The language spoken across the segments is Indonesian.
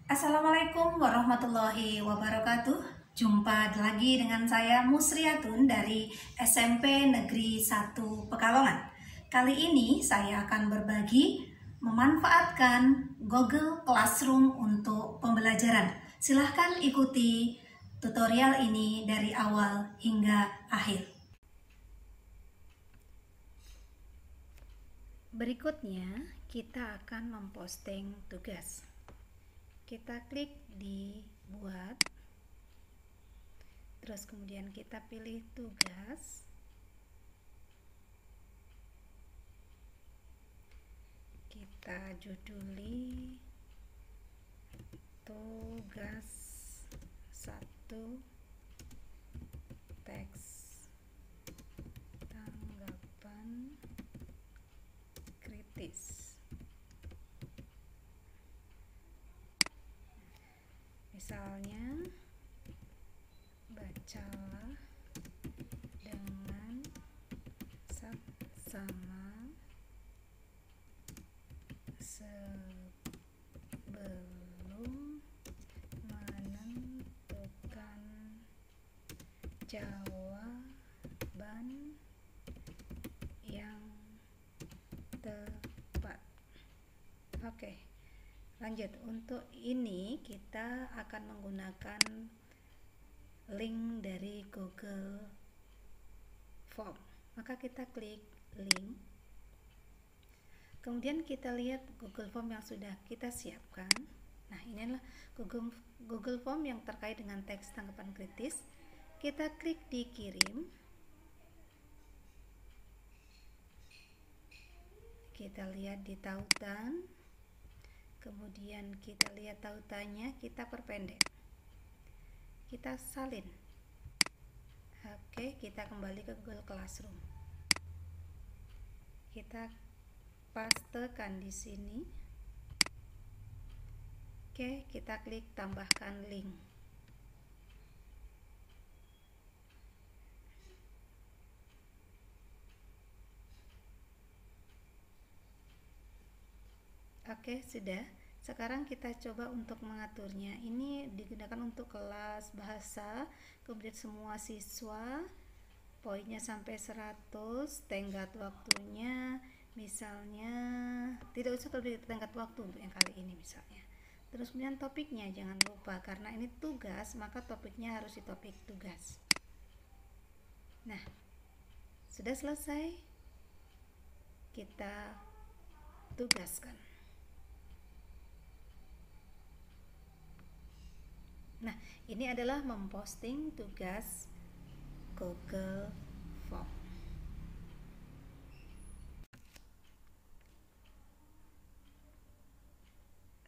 Assalamualaikum warahmatullahi wabarakatuh. Jumpa lagi dengan saya Musriatun dari SMP Negeri 1 Pekalongan. Kali ini saya akan berbagi memanfaatkan Google Classroom untuk pembelajaran. Silahkan ikuti tutorial ini dari awal hingga akhir. Berikutnya kita akan memposting tugas. Kita klik di buat, terus kemudian kita pilih tugas, kita juduli tugas 1 teks tanggapan kritis. Misalnya, bacalah dengan saksama sebelum menentukan jawaban yang tepat. Oke. Lanjut, untuk ini kita akan menggunakan link dari Google Form. Maka kita klik link. Kemudian kita lihat Google Form yang sudah kita siapkan. Nah, ini adalah Google Form yang terkait dengan teks tanggapan kritis. Kita klik di kirim. Kita lihat di tautan. Kemudian kita lihat tautannya, kita perpendek, kita salin. Oke, kita kembali ke Google Classroom, kita pastekan di sini. Oke, kita klik tambahkan link. Oke, sudah. Sekarang kita coba untuk mengaturnya. Ini digunakan untuk kelas bahasa, kemudian semua siswa, poinnya sampai 100, tenggat waktunya misalnya tidak usah lebih tenggat waktu untuk yang kali ini misalnya. Terus kemudian topiknya jangan lupa, karena ini tugas maka topiknya harus di topik tugas. Nah, sudah selesai, kita tugaskan. Nah, ini adalah memposting tugas Google Form.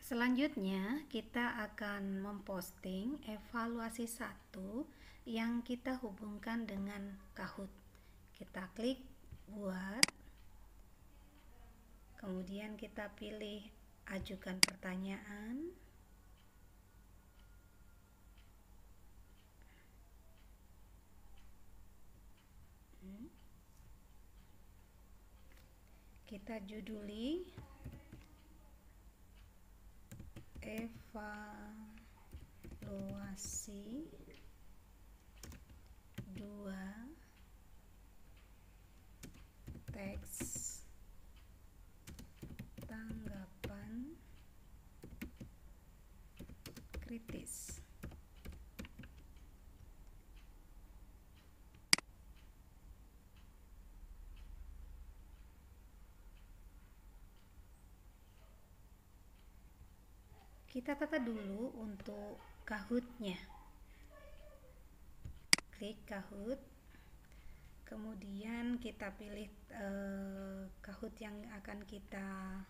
Selanjutnya, kita akan memposting evaluasi 1 yang kita hubungkan dengan Kahoot. Kita klik buat, kemudian kita pilih ajukan pertanyaan. Kita juduli evaluasi 2 teks tanggapan kritis. Kita tata dulu untuk Kahoot-nya. Klik Kahoot, kemudian kita pilih Kahoot yang akan kita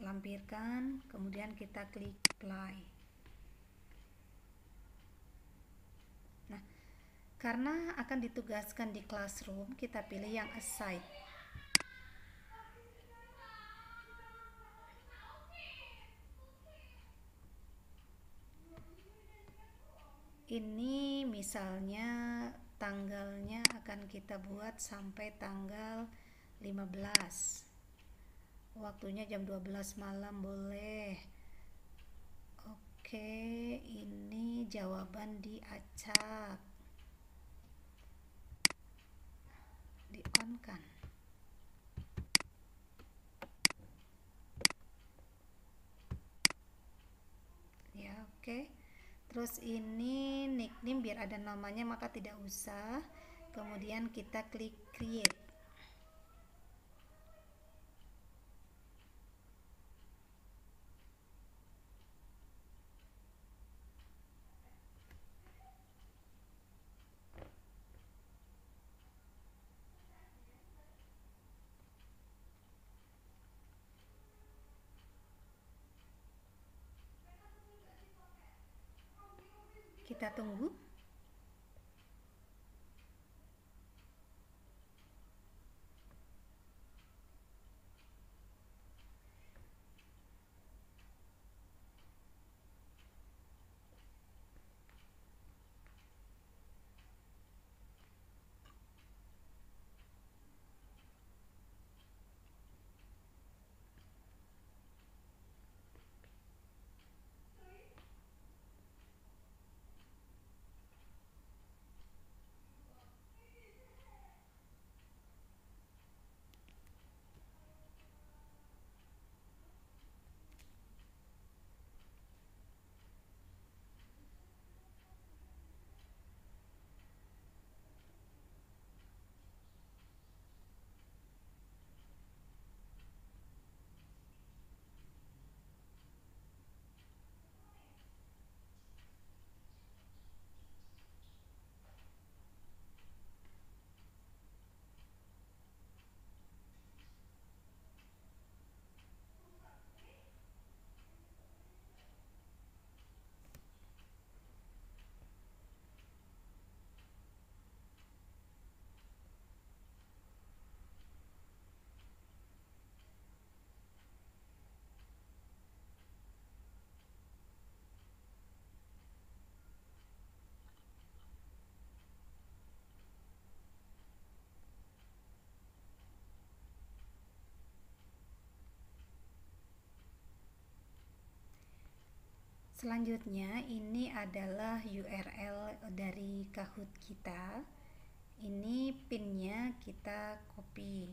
lampirkan, kemudian kita klik apply. Nah, karena akan ditugaskan di Classroom, kita pilih yang assign. Ini misalnya tanggalnya akan kita buat sampai tanggal 15. Waktunya jam 12 malam boleh. Oke, ini jawaban diacak. Di on kan. Ya, oke. Terus ini nickname biar ada namanya maka tidak usah. Kemudian kita klik create. Kita tunggu. Selanjutnya ini adalah URL dari Kahoot kita. Ini pinnya kita copy.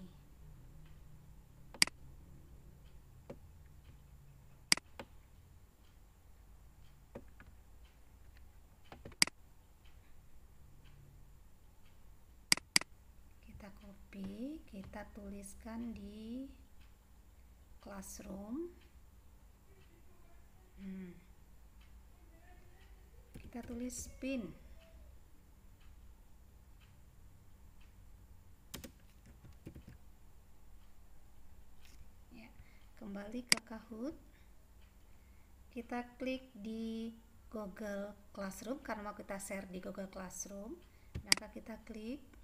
Kita copy, kita tuliskan di Classroom. Kita tulis pin. Ya, kembali ke Kahoot. Kita klik di Google Classroom karena mau kita share di Google Classroom. Maka kita klik.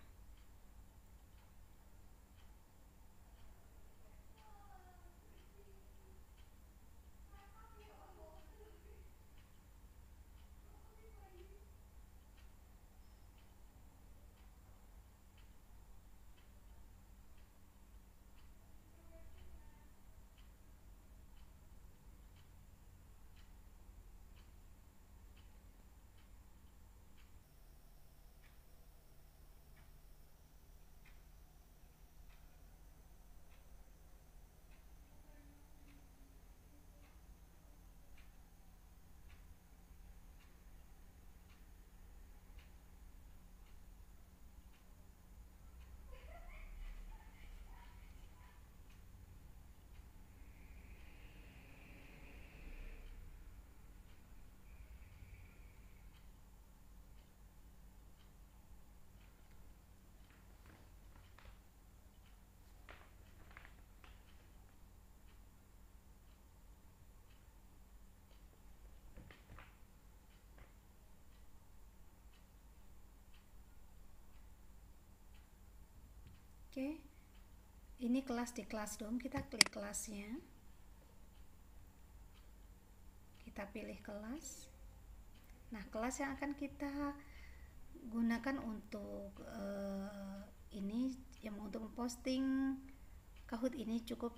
Oke, ini kelas di Classroom. Kita klik kelasnya, kita pilih kelas. Nah, kelas yang akan kita gunakan untuk ini yang untuk memposting Kahoot ini cukup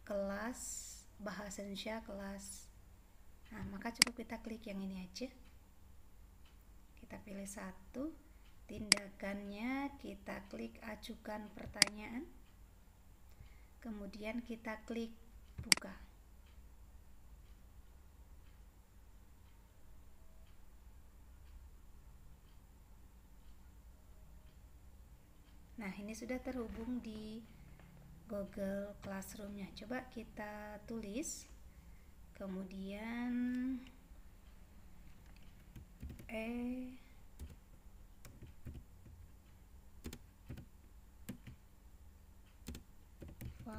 kelas bahasa Indonesia kelas. Nah, maka cukup kita klik yang ini aja. Kita pilih satu, tindakannya kita klik ajukan pertanyaan, kemudian kita klik buka. Nah, ini sudah terhubung di Google Classroom-nya. Coba kita tulis, kemudian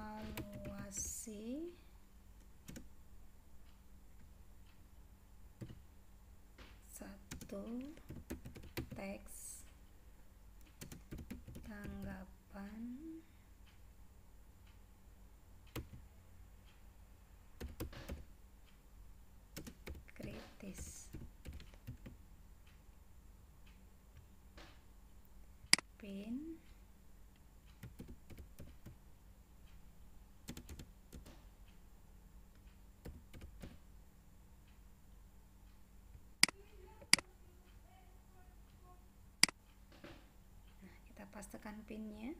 evaluasi satu, teks tanggapan kritis, pin, kita pastekan pinnya.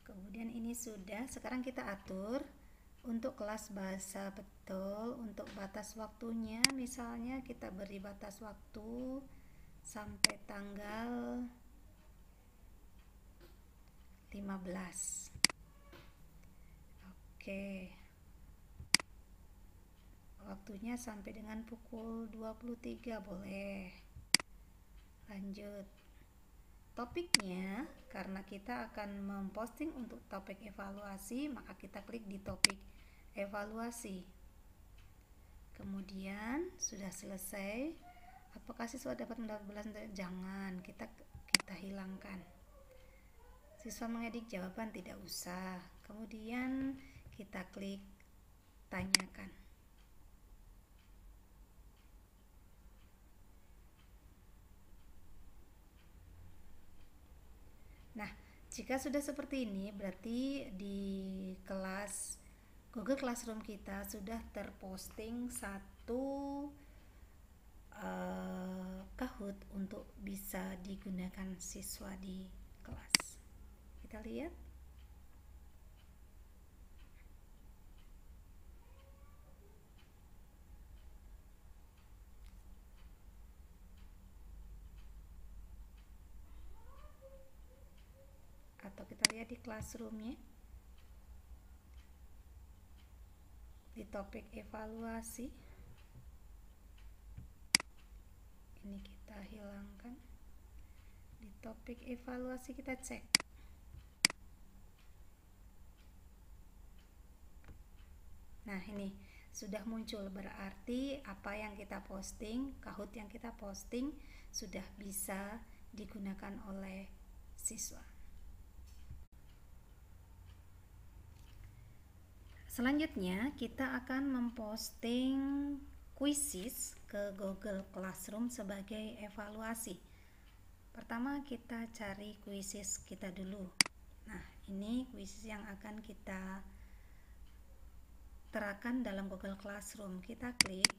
Kemudian ini sudah, sekarang kita atur untuk kelas bahasa betul, untuk batas waktunya misalnya kita beri batas waktu sampai tanggal 15. Oke. Waktunya sampai dengan pukul 23 boleh. Lanjut. Topiknya, karena kita akan memposting untuk topik evaluasi, maka kita klik di topik evaluasi. Kemudian sudah selesai. Apakah siswa dapat mendapat balasan? Jangan, kita hilangkan. Siswa mengedik jawaban, tidak usah. Kemudian kita klik tanyakan. Nah, jika sudah seperti ini, berarti di kelas Google Classroom kita sudah terposting satu Kahoot untuk bisa digunakan siswa di kelas. Kita lihat. Atau kita lihat di classroom-nya. Di topik evaluasi. Ini kita hilangkan. Di topik evaluasi kita cek. Nah, ini sudah muncul, berarti apa yang kita posting, Kahoot yang kita posting sudah bisa digunakan oleh siswa. Selanjutnya kita akan memposting quizzes ke Google Classroom sebagai evaluasi. Pertama kita cari quizzes kita dulu. Nah, ini quizzes yang akan kita terapkan dalam Google Classroom. Kita klik.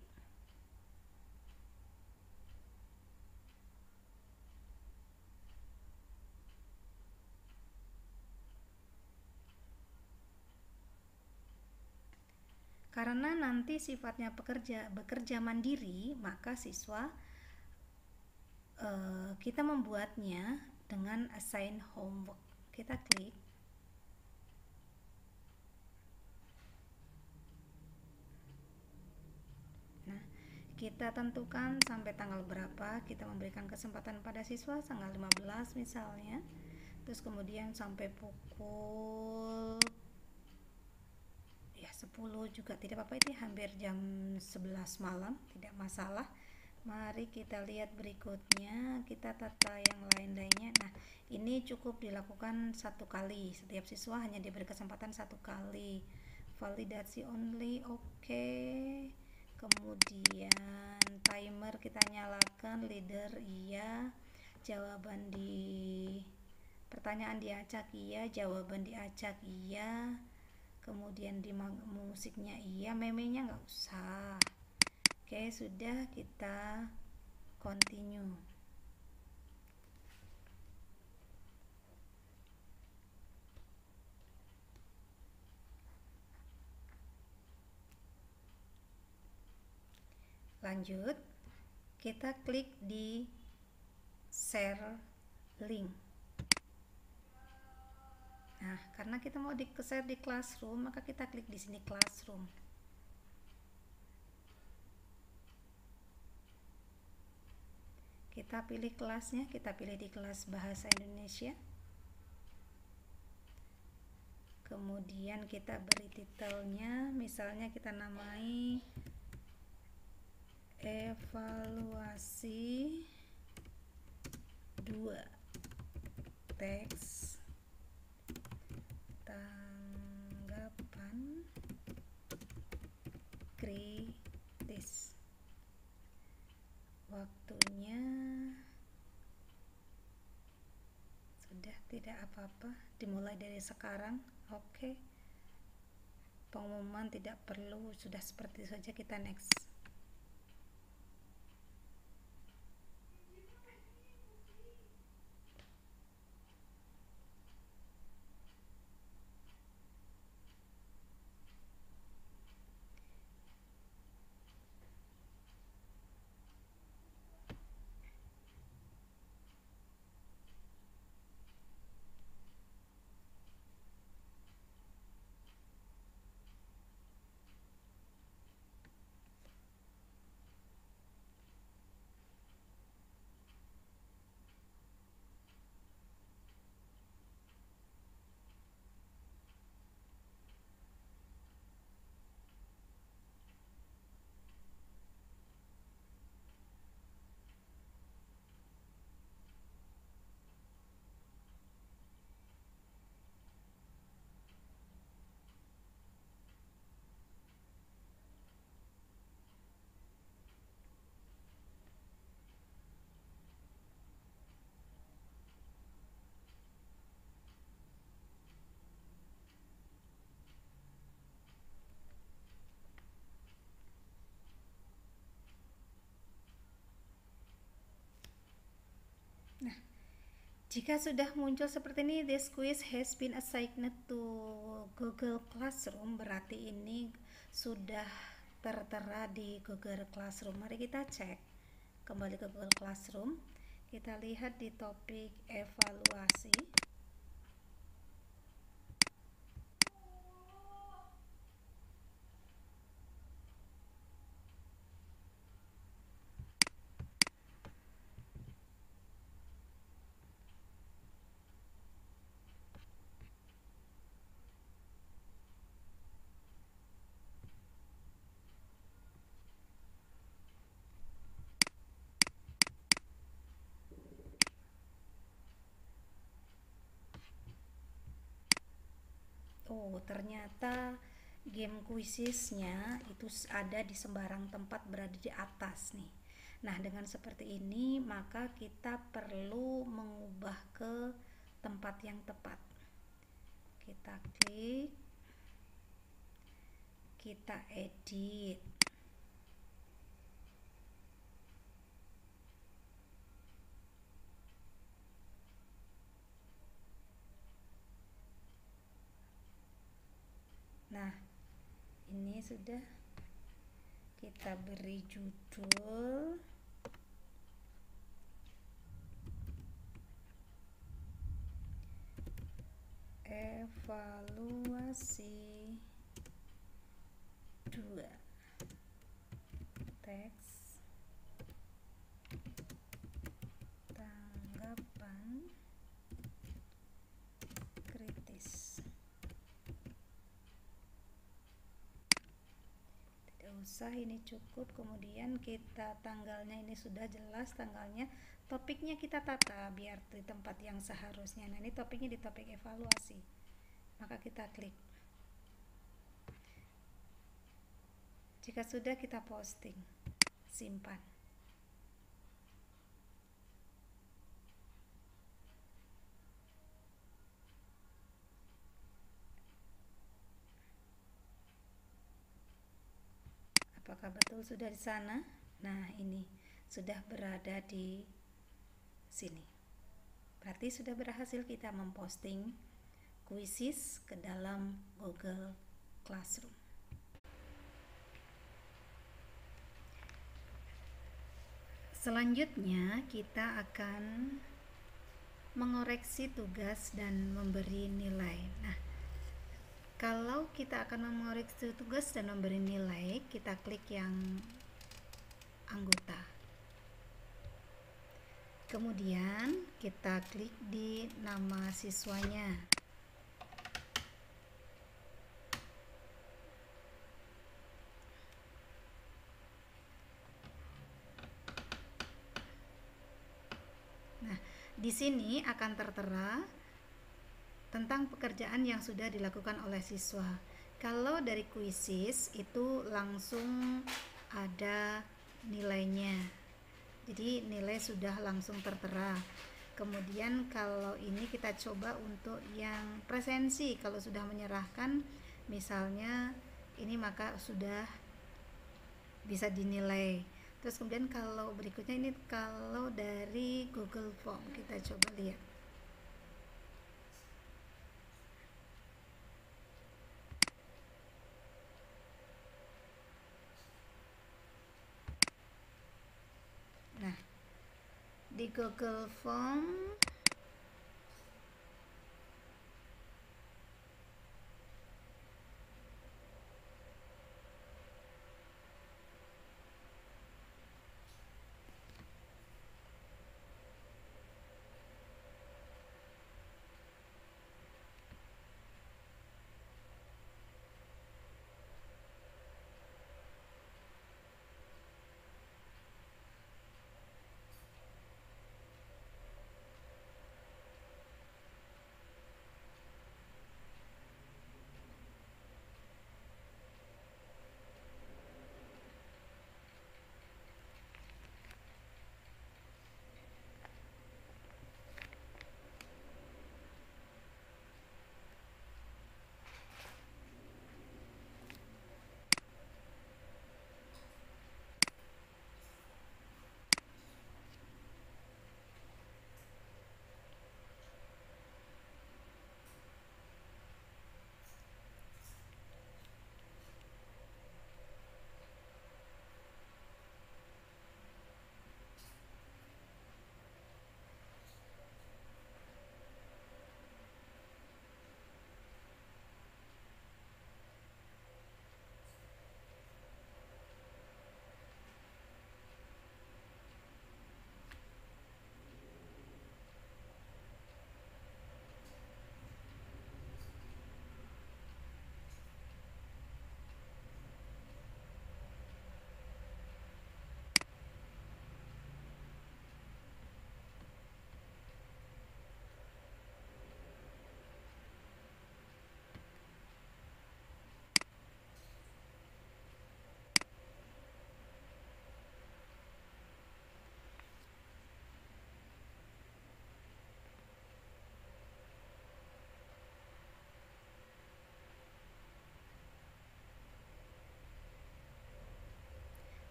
Karena nanti sifatnya bekerja mandiri, maka siswa kita membuatnya dengan assign homework. Kita klik. Nah, kita tentukan sampai tanggal berapa. Kita memberikan kesempatan pada siswa tanggal 15 misalnya. Terus kemudian sampai pukul 10 juga tidak apa-apa, ini hampir jam 11 malam, tidak masalah. Mari kita lihat berikutnya, kita tata yang lain-lainnya. Nah, ini cukup dilakukan satu kali, setiap siswa hanya diberi kesempatan satu kali. Validasi only, oke. Kemudian timer kita nyalakan, leader iya, jawaban di pertanyaan diacak iya, jawaban diacak iya. kemudian di musiknya iya, memenya nggak usah. Oke, sudah, kita continue. Lanjut, kita klik di share link. Nah, karena kita mau share di Classroom, maka kita klik di sini Classroom. Kita pilih kelasnya, kita pilih di kelas Bahasa Indonesia. Kemudian kita beri titelnya, misalnya kita namai evaluasi 2 teks tanggapan kritis. Waktunya sudah, tidak apa-apa, dimulai dari sekarang. Oke. Pengumuman tidak perlu, sudah seperti saja, kita next. Nah, jika sudah muncul seperti ini, this quiz has been assigned to Google Classroom, berarti ini sudah tertera di Google Classroom. Mari kita cek kembali ke Google Classroom. Kita lihat di topik evaluasi. Oh, ternyata game quizesnya itu ada di sembarang tempat, berada di atas nih. Nah, dengan seperti ini maka kita perlu mengubah ke tempat yang tepat. Kita klik, kita edit. Nah, ini sudah, kita beri judul evaluasi 2 teks tanggapan kritis. Tidak usah, ini cukup. Kemudian kita tanggalnya ini sudah jelas tanggalnya. Topiknya kita tata biar di tempat yang seharusnya. Nah, ini topiknya di topik evaluasi. Maka kita klik. Jika sudah, kita posting, simpan. Apakah betul sudah di sana? Nah, ini sudah berada di sini. Berarti sudah berhasil kita memposting Quizzes ke dalam Google Classroom. Selanjutnya kita akan mengoreksi tugas dan memberi nilai. Nah, kalau kita akan mengoreksi tugas dan memberi nilai, kita klik yang anggota. Kemudian kita klik di nama siswanya. Nah, di sini akan tertera tentang pekerjaan yang sudah dilakukan oleh siswa. Kalau dari Quizzes itu langsung ada nilainya. Jadi nilai sudah langsung tertera. Kemudian kalau ini kita coba untuk yang presensi, kalau sudah menyerahkan misalnya ini maka sudah bisa dinilai. Terus kemudian kalau berikutnya ini kalau dari Google Form, kita coba lihat. Nah, di Google Form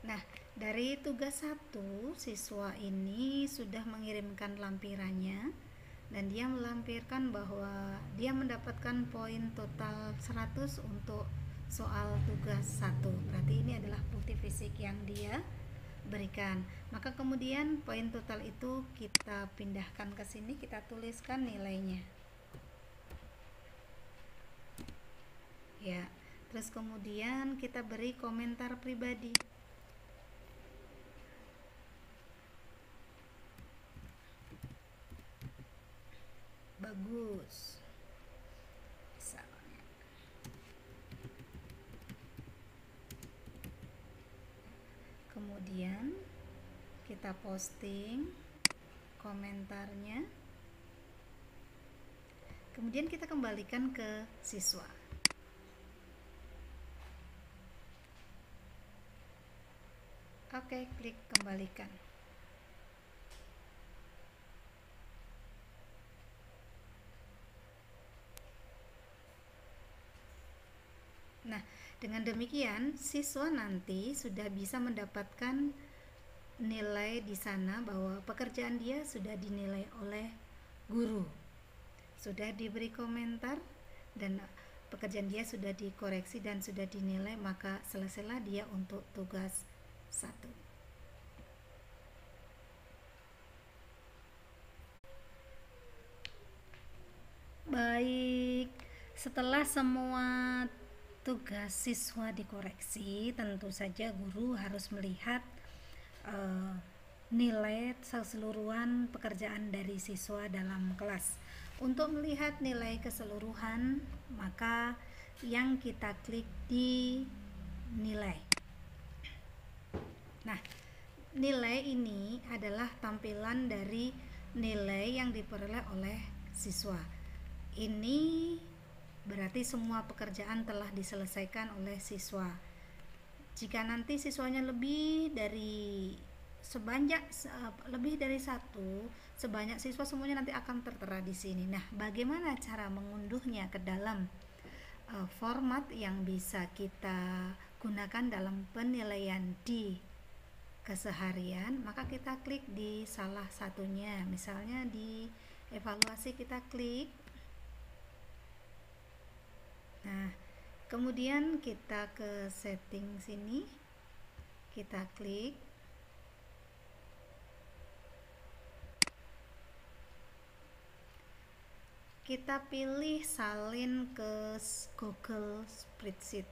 Nah, dari tugas 1, siswa ini sudah mengirimkan lampirannya dan dia melampirkan bahwa dia mendapatkan poin total 100 untuk soal tugas 1. Berarti ini adalah bukti fisik yang dia berikan. Maka kemudian poin total itu kita pindahkan ke sini, kita tuliskan nilainya. Ya, terus kemudian kita beri komentar pribadi. Bagus. Misalnya. Kemudian kita posting komentarnya. Kemudian kita kembalikan ke siswa. Oke, klik kembalikan. Nah, Dengan demikian, siswa nanti sudah bisa mendapatkan nilai di sana bahwa pekerjaan dia sudah dinilai oleh guru, sudah diberi komentar, dan pekerjaan dia sudah dikoreksi dan sudah dinilai, maka selesailah dia untuk tugas 1. Baik, setelah semua tugas siswa dikoreksi, tentu saja guru harus melihat nilai keseluruhan pekerjaan dari siswa dalam kelas. Untuk melihat nilai keseluruhan, maka yang kita klik di nilai. Nah, nilai ini adalah tampilan dari nilai yang diperoleh oleh siswa. Ini berarti semua pekerjaan telah diselesaikan oleh siswa. Jika nanti siswanya lebih dari satu, sebanyak siswa semuanya nanti akan tertera di sini. Nah, bagaimana cara mengunduhnya ke dalam format yang bisa kita gunakan dalam penilaian di keseharian? Maka kita klik di salah satunya, misalnya di evaluasi kita klik. Nah, kemudian kita ke setting sini, kita klik. Kita pilih salin ke Google Spreadsheet.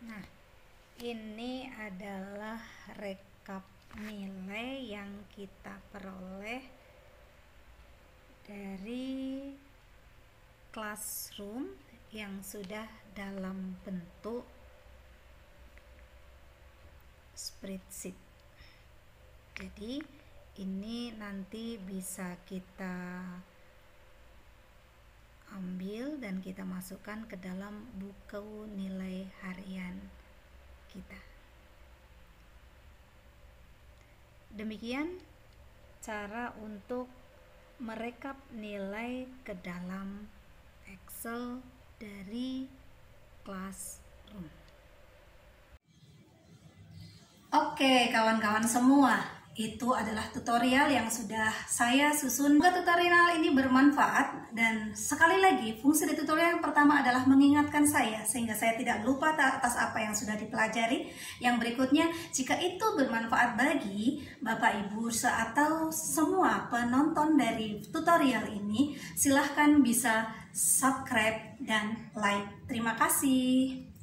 Nah, ini adalah rekap nilai yang kita peroleh dari classroom yang sudah dalam bentuk spreadsheet. Jadi ini nanti bisa kita ambil dan kita masukkan ke dalam buku nilai harian kita. Demikian cara untuk merekap nilai ke dalam Excel dari Classroom. Oke, kawan-kawan semua, itu adalah tutorial yang sudah saya susun. Semoga tutorial ini bermanfaat, dan sekali lagi fungsi dari tutorial yang pertama adalah mengingatkan saya sehingga saya tidak lupa atas apa yang sudah dipelajari. Yang berikutnya, jika itu bermanfaat bagi Bapak Ibu atau semua penonton dari tutorial ini, silahkan bisa subscribe dan like. Terima kasih.